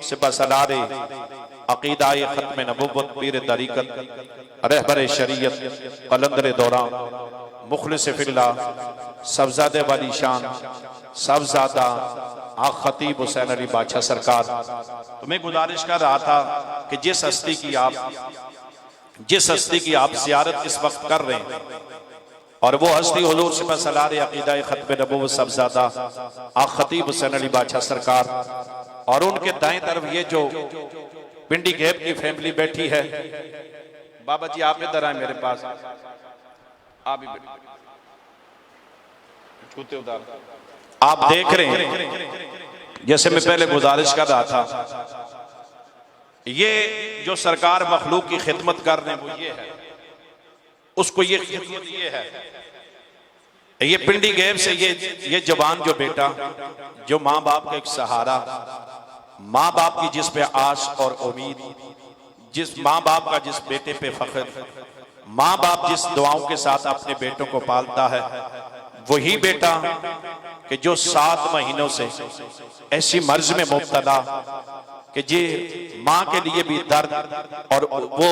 सिपा सलारे अकीदाए खत्म नबुव्वत पीर तरीकत रहबर शरीयत कलंदर दौरान मुखलिस फिल्लाह सबजादे वाली शान सबजादा आख खतीब हुसैन अली बादशाह सरकार। तो मैं गुजारिश कर रहा था कि जिस हस्ती की आप ज़ियारत इस वक्त कर रहे हैं और वो हस्ती हुजूर सिपा सलारे अकीदाए खत्म नबुव्वत सबजादा आख खतीब हुसैन अली बादशाह सरकार, और उनके दाएं तरफ ये जो पिंडी घेब की फैमिली बैठी है। बाबा जी आप इधर आए मेरे पास, आप छूते उधर आप देख रहे हैं। जैसे मैं पहले गुजारिश कर रहा था, ये जो सरकार मखलूक की खिदमत कर रहे हैं वो ये है, उसको ये खिदमत ये है, ये पिंडी घेब से ये जवान जो बेटा जो माँ बाप का एक सहारा, माँ बाप की जिस पे आस और उम्मीद, जिस माँ बाप का जिस बेटे पे फख्र, माँ बाप जिस दुआओं के साथ अपने बेटों को पालता है, वही बेटा कि जो 7 महीनों से ऐसी मर्ज में मुब्तला कि जी माँ के लिए भी दर्द और वो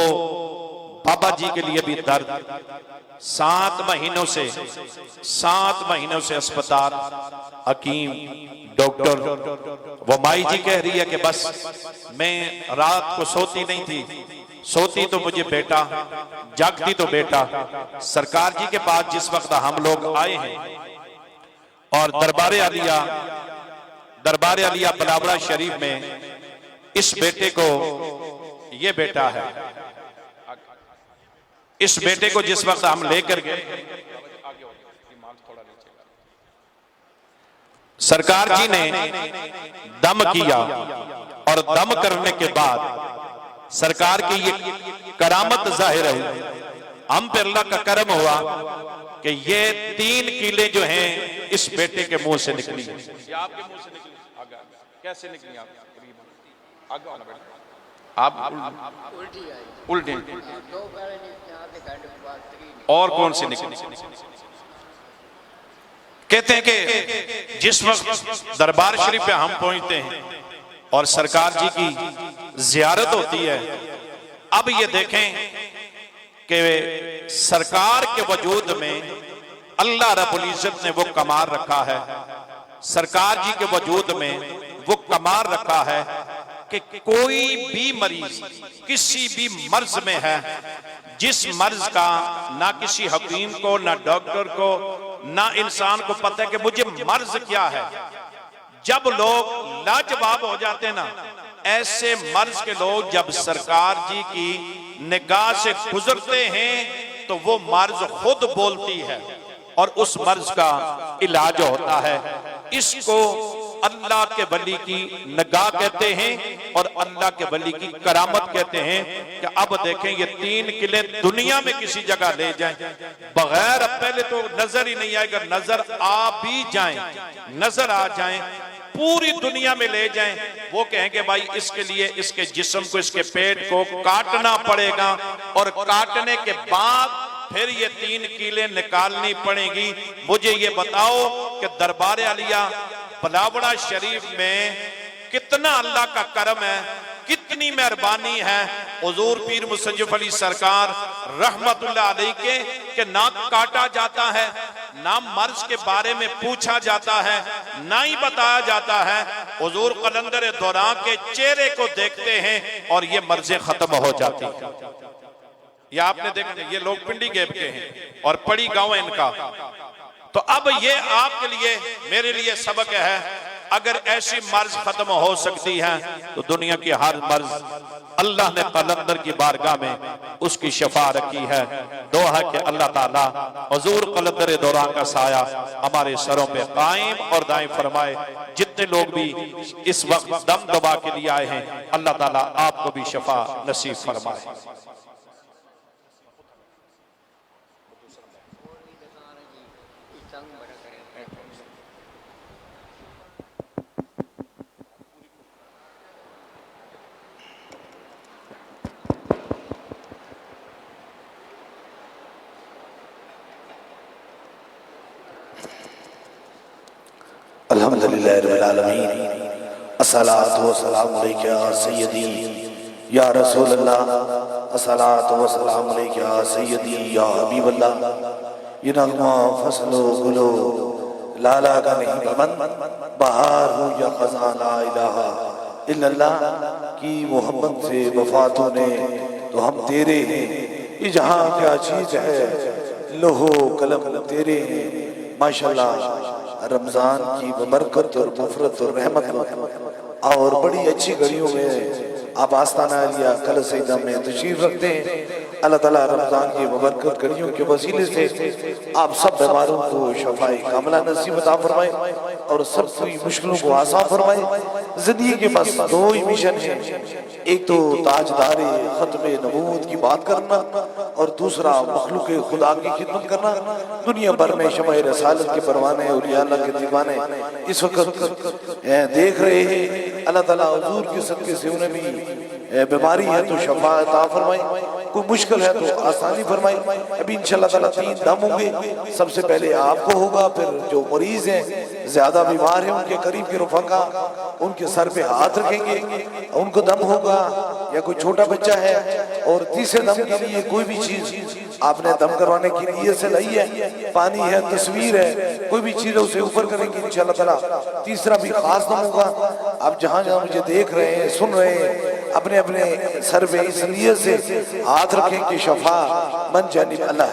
बाबा जी के लिए भी दर्द, 7 महीनों से अस्पताल, हकीम, डॉक्टर, वो माई जी कह रही है कि बस मैं रात को सोती नहीं थी, सोती तो मुझे बेटा, जागती तो बेटा। सरकार जी के पास जिस वक्त हम लोग आए हैं और दरबार आलिया बलावड़ा शरीफ में इस बेटे को, ये बेटा है, इस बेटे को जिस वक्त हम लेकर गए, सरकार जी ने दम किया और दम करने के बाद सरकार की ये करामत जाहिर हुई। हम पे अल्लाह का करम हुआ कि ये 3 कीले जो हैं इस बेटे के मुंह से निकली। ये आपके मुंह से निकली? कैसे निकली? आप उल्टी और कौन सी निकली? कहते हैं कि जिस वक्त दरबार शरीफ पे हम पहुंचते हैं और सरकार जी की जियारत होती है, अब ये देखें कि सरकार के वजूद में अल्लाह रब्बुल इज्जत ने वो कमाल रखा है, सरकार जी के वजूद में वो कमाल रखा है कि कोई भी मरीज किसी भी मर्ज में है, जिस मर्ज का ना किसी हकीम को, ना डॉक्टर को, ना इंसान को पता है कि मुझे मर्ज क्या है। जब लोग लाजवाब हो जाते हैं ना, ऐसे मर्ज के लोग जब सरकार जी की निगाह से गुजरते हैं तो वो मर्ज खुद बोलती है और उस मर्ज का इलाज होता है। इसको अल्लाह के वली की निगाह कहते हैं और अल्लाह के वली की करामत कहते हैं कि अब देखें ये 3 किले दुनिया में किसी जगह ले जाएं बगैर, अब पहले तो नजर ही नहीं आएगा, नजर आ भी जाएं, नजर आ जाएं, पूरी दुनिया में ले जाएं, वो कहेंगे भाई इसके लिए इसके जिस्म को, इसके पेट को काटना पड़ेगा और काटने के बाद फिर ये 3 कीले निकालनी पड़ेगी। मुझे ये बताओ कि दरबार आलिया बलावड़ा शरीफ में कितना अल्लाह का करम है, कितनी मेहरबानी है हुजूर पीर मुसज्जफ अली सरकार रहमतुल्लाह अलैह के ना काटा जाता है, ना मर्ज के बारे में पूछा जाता है, ना ही बताया जाता है। हुजूर कलंदर दौरान के चेहरे को देखते हैं और ये मर्जें खत्म हो जाती हैं। ये आपने देखा, ये लोग पिंडी घेब के हैं और पड़ी गांव है इनका। तो अब ये आपके लिए मेरे लिए सबक है, अगर ऐसी मर्ज खत्म हो सकती है तो दुनिया की हर मर्ज अल्लाह ने कलंदर की बारगाह में उसकी शफा रखी है। दुआ है कि अल्लाह ताला हुजूर कलंदर दौरान का साया हमारे सरों पे कायम और दायम फरमाए। जितने लोग भी इस वक्त दम दबा के लिए आए हैं, अल्लाह ताला आपको भी शफा नसीब फरमाए। अल्हम्दुलिल्लाह रब्बिल आलमीन अस्सलातु वस्सलामु अलैका या सय्यदी या रसूल अल्लाह, अस्सलातु वस्सलामु अलैका या सय्यदी या हबीब अल्लाह। ये नगमा फसलो गुलो लाला का नहीं बमन, बहार हो या खज़ां ला इलाहा इल्लल्लाह की मोहब्बत से वफातों ने तो हम तेरे हैं। ये जहाँ क्या चीज़ है, लोहो कलम तेरे हैं। माशाल्लाह रमज़ान की बरकत और मफ़रत और रहमत और बड़ी अच्छी घड़ियों में आप आस्ताना लिया कल सईदा में तशरीफ रखते हैं। अल्लाह ताला रमज़ान की बरकत घड़ियों के वसीले से आप सब बीमारों को शफाए कामला नसीब अता फरमाए और सब की मुश्किलों को आसान फरमाए। जिंदगी के बस दो ही मिशन है, एक तो ताजदार खत्म नबूवत की बात करना और दूसरा मखलूक खुदा की खिदमत करना। दुनिया भर में शमाए रसालत के परवाने और अल्लाह के दीवाने इस वक्त देख रहे हैं। अल्लाह ताला हुजूर के सदके से उन्हें भी बीमारी है तो शफा अता फरमाए, कोई मुश्किल है तो आसानी फरमाए। अभी इंशाअल्लाह ताला 3 दम होंगे, सबसे पहले आपको होगा, फिर जो मरीज हैं ज्यादा बीमार हैं उनके करीब के रफ़का उनके सर पे हाथ रखेंगे, उनको दम होगा, या कोई छोटा बच्चा है। और तीसरे दम के लिए कोई भी चीज आपने दम करवाने की नीयत से लाई है, पानी है, तस्वीर है, कोई भी चीज है उसे ऊपर करेंगे इंशाअल्लाह ताला। तीसरा भी खास दम होगा। आप जहां जहां मुझे देख रहे हैं, सुन रहे हैं, अपने अपने सर पे इस नीयत से हाथ रखें कि शफा मन जानिब अल्लाह।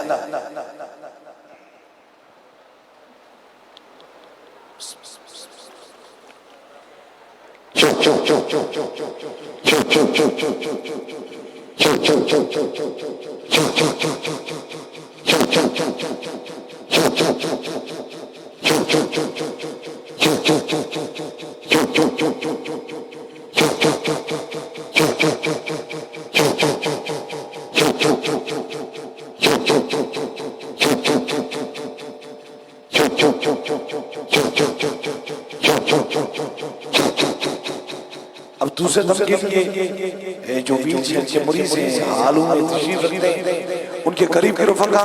अब दूसरे दम के लिए जो व्हील चेयर के मरीज हैं, हालों में तशरीफ रखते हैं, उनके करीब के रफ़का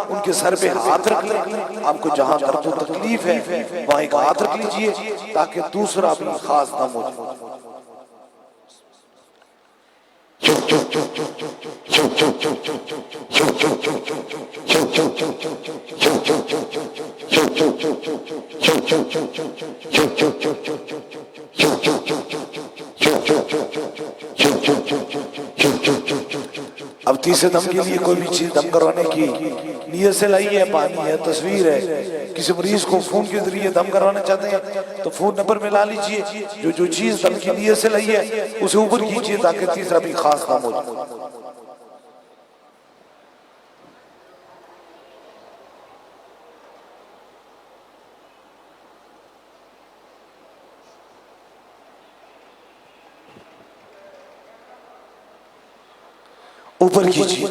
उनके सर पे हाथ रख लें। आपको जहां दर्द और तकलीफ है वहां एक हाथ रख लीजिए ताकि दूसरा भी खास दम हो जाए। अब तीसरे दम के लिए कोई भी चीज दम करवाने की नीयत से लाई है, पानी है, तस्वीर है, किसी मरीज को फोन के जरिए दम करवाना चाहते हैं तो फोन नंबर में ला लीजिए, जो चीज दम की नीयत से लाई है उसे ऊपर कीजिए ताकि तीसरा भी खास दम हो जाए। ऊपर कीजिए।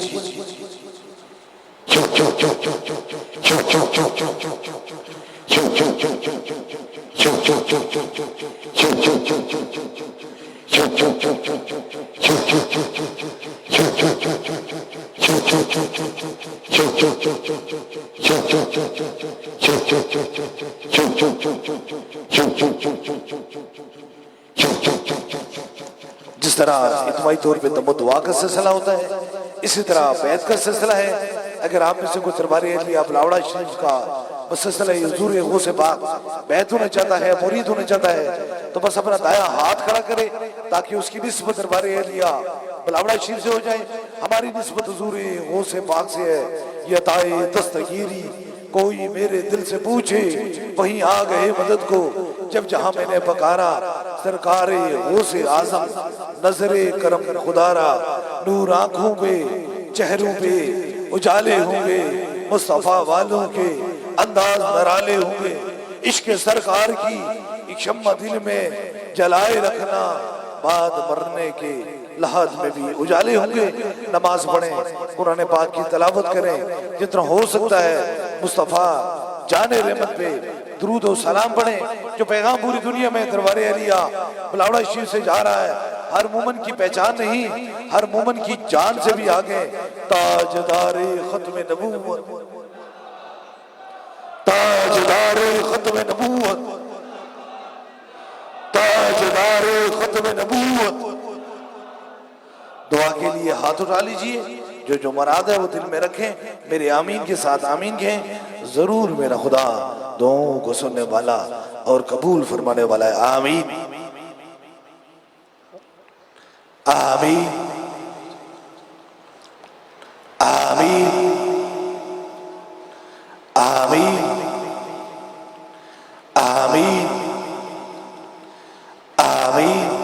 जिस तरह इज्तिमाई तौर पे तब दुआ का सिलसिला होता है, इसी तरह बैत का सिलसिला है। अगर आप में से कोई दरबार आप लावड़ा शरीफ का सिलसिला हुजूर गौस पाक बैत होना चाहता है, मुरीद होना चाहता है, तो बस अपना दाया हाथ खड़ा करे ताकि उसकी निस्बत दरबार बलावड़ा शरीफ से हो जाए। हमारी निस्बत हुजूर गौस पाक से है। ये ताए दस्तगीरी कोई मेरे दिल से पूछे, वहीं आ गए मदद को जब जहां मैंने पकारा। सरकारे गौसे आजम नजरे करम खुदारा, नूर आंखों पे चेहरों पे उजाले होंगे, मुस्तफा वालों के अंदाज नराले होंगे। इश्क सरकार की एक शम्मा दिल में जलाए रखना, बाद मरने के लहद में भी उजाले होंगे। नमाज पढ़ें, कुरान पाक की तलावत करें, जितना हो सकता है मुस्तफा जाने रहमत पे दुरूद और सलाम पढ़ें। जो पैगाम पूरी दुनिया में दरबारे अलिया बलावड़ा शरीफ से जा रहा है, हर मोमन की पहचान नहीं, हर मोमन की जान से भी आगे। ताजदारे खत्म नबूवत, ताजदारे खत्म नबूवत, ताजदार खत्म नबूवत। दुआ के लिए हाथ उठा लीजिए, जो मुराद है वो दिल में रखें, मेरे आमीन के साथ आमीन कहें। जरूर मेरा खुदा दुआओं को सुनने वाला और कबूल फरमाने वाला है। आमीन आमीन आमीन आमीन आमीन आमीन